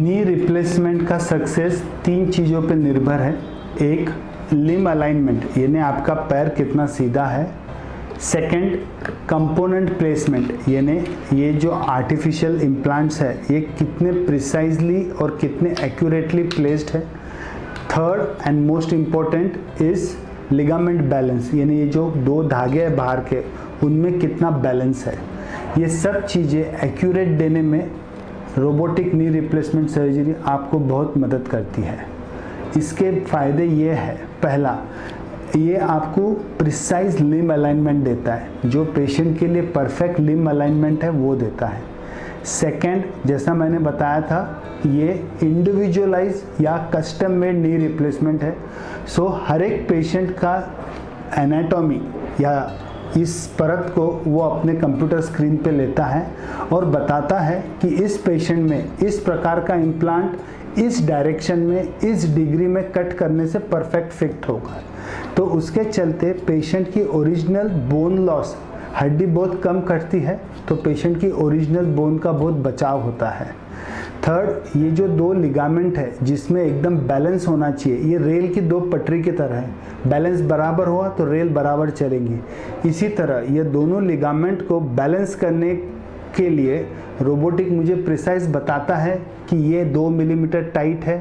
Knee replacement का success 3 चीज़ों पे निर्भर है। एक, लिम्ब अलाइनमेंट, यानी आपका पैर कितना सीधा है। सेकंड, कंपोनेंट प्लेसमेंट, यानी ये जो आर्टिफिशियल इम्प्लांट्स है ये कितने प्रिसाइजली और कितने एक्यूरेटली प्लेस्ड है। Third and most important is ligament balance, यानी ये जो 2 धागे हैं बाहर के उनमें कितना बैलेंस है। ये सब चीज़ें एक्यूरेट देने में रोबोटिक नी रिप्लेसमेंट सर्जरी आपको बहुत मदद करती है। इसके फ़ायदे ये है, पहला, ये आपको प्रिसाइज लिम्ब अलाइनमेंट देता है, जो पेशेंट के लिए परफेक्ट लिम्ब अलाइनमेंट है वो देता है। सेकंड, जैसा मैंने बताया था, ये इंडिविजुअलाइज या कस्टम मेड नी रिप्लेसमेंट है। सो हर एक पेशेंट का एनाटॉमी या इस परत को वो अपने कंप्यूटर स्क्रीन पे लेता है और बताता है कि इस पेशेंट में इस प्रकार का इम्प्लांट इस डायरेक्शन में इस डिग्री में कट करने से परफेक्ट फिट होगा। तो उसके चलते पेशेंट की ओरिजिनल बोन लॉस, हड्डी बहुत कम कटती है तो पेशेंट की ओरिजिनल बोन का बहुत बचाव होता है। थर्ड, ये जो 2 लिगामेंट है जिसमें एकदम बैलेंस होना चाहिए, ये रेल की 2 पटरी की तरह है, बैलेंस बराबर हुआ तो रेल बराबर चलेंगी। इसी तरह ये दोनों लिगामेंट को बैलेंस करने के लिए रोबोटिक मुझे प्रिसाइज बताता है कि ये 2 मिलीमीटर टाइट है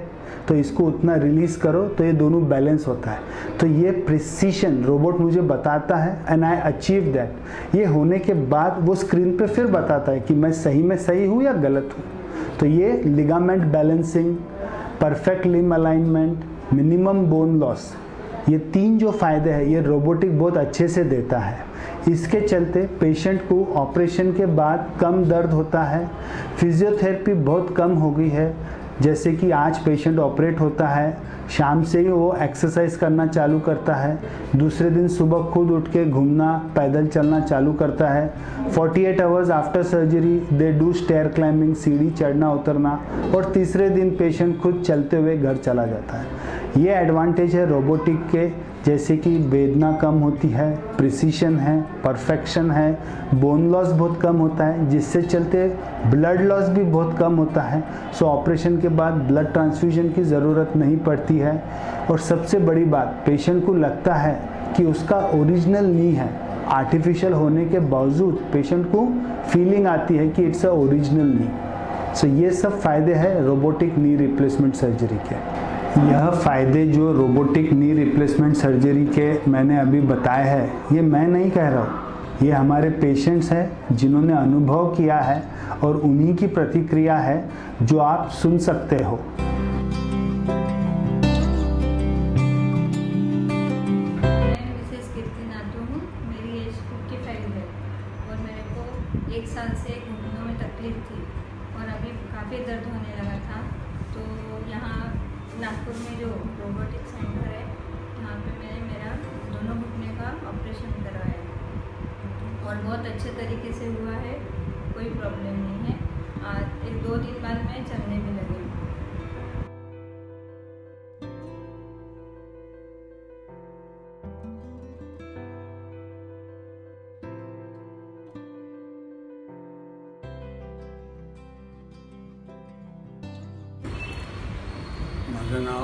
तो इसको उतना रिलीज करो तो ये दोनों बैलेंस होता है। तो ये प्रिसीशन रोबोट मुझे बताता है एंड आई अचीव दैट। ये होने के बाद वो स्क्रीन पे फिर बताता है कि मैं सही में सही हूँ या गलत हूँ। तो ये ligament balancing, perfect limb alignment, minimum bone loss, ये 3 जो फ़ायदे हैं ये रोबोटिक बहुत अच्छे से देता है। इसके चलते पेशेंट को ऑपरेशन के बाद कम दर्द होता है, फिजियोथेरेपी बहुत कम हो गई है। जैसे कि आज पेशेंट ऑपरेट होता है, शाम से ही वो एक्सरसाइज करना चालू करता है, दूसरे दिन सुबह खुद उठ के घूमना पैदल चलना चालू करता है। 48 hours after surgery they do stair climbing, सीढ़ी चढ़ना उतरना, और तीसरे दिन पेशेंट खुद चलते हुए घर चला जाता है। ये एडवांटेज है रोबोटिक के, जैसे कि वेदना कम होती है, प्रिसीशन है, परफेक्शन है, बोन लॉस बहुत कम होता है, जिससे चलते ब्लड लॉस भी बहुत कम होता है। सो ऑपरेशन के बाद ब्लड ट्रांसफ्यूजन की ज़रूरत नहीं पड़ती है। और सबसे बड़ी बात, पेशेंट को लगता है कि उसका ओरिजिनल नी है, आर्टिफिशियल होने के बावजूद पेशेंट को फीलिंग आती है कि इट्स अ ओरिजिनल नी। सो ये सब फ़ायदे हैं रोबोटिक नी रिप्लेसमेंट सर्जरी के। यह फ़ायदे जो रोबोटिक नी रिप्लेसमेंट सर्जरी के मैंने अभी बताए हैं, ये मैं नहीं कह रहा हूँ, ये हमारे पेशेंट्स हैं जिन्होंने अनुभव किया है और उन्हीं की प्रतिक्रिया है जो आप सुन सकते हो। एक साल से घुटनों में तकलीफ थी और अभी काफ़ी दर्द होने लगा था। तो यहाँ नागपुर में जो रोबोटिक सेंटर है यहाँ पे मैंने मेरा दोनों घुटने का ऑपरेशन करवाया और बहुत अच्छे तरीके से हुआ है, कोई प्रॉब्लम नहीं है। 1-2 दिन बाद मैं चलने भी लगी। माझं नाव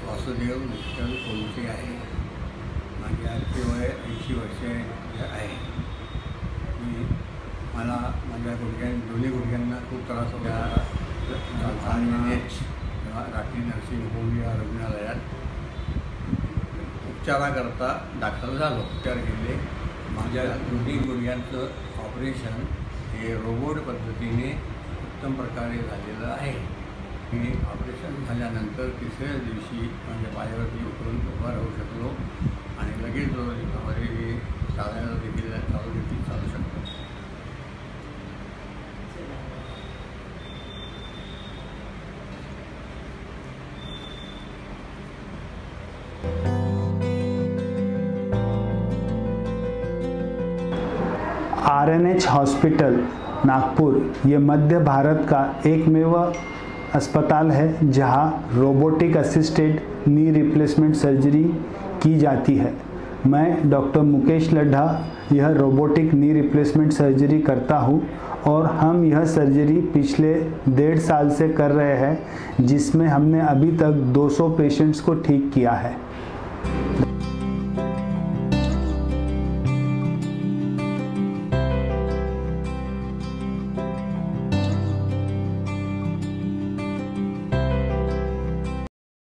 वासुदेव विठ्ठल कोलते आहे। माझी आजची वय 80 वर्षे आहे। मला माझ्या दोन्ही गुडघ्यांना खूप त्रास होता। राठी नर्सिंग होम या रुग्णालयात उपचाराकरता दाखल झालो। उपचार केले। माझ्या दोन्ही गुडघ्यांचं ऑपरेशन हे रोबोट पद्धतीने उत्तम प्रकारे झालेलं आहे। मी ऑपरेशन झाल्यानंतर 3ऱ्या दिवशी माझ्या पायावरती उतरून उभा राहू शकलो आणि लगेच रिकव्हरी मी चालायला देखील चालू शकतो। RNH हॉस्पिटल नागपुर ये मध्य भारत का एकमेव अस्पताल है जहां robotic assisted knee replacement surgery की जाती है। मैं डॉक्टर मुकेश लड्ढा यह रोबोटिक नी रिप्लेसमेंट सर्जरी करता हूं और हम यह सर्जरी पिछले 1.5 साल से कर रहे हैं, जिसमें हमने अभी तक 200 पेशेंट्स को ठीक किया है।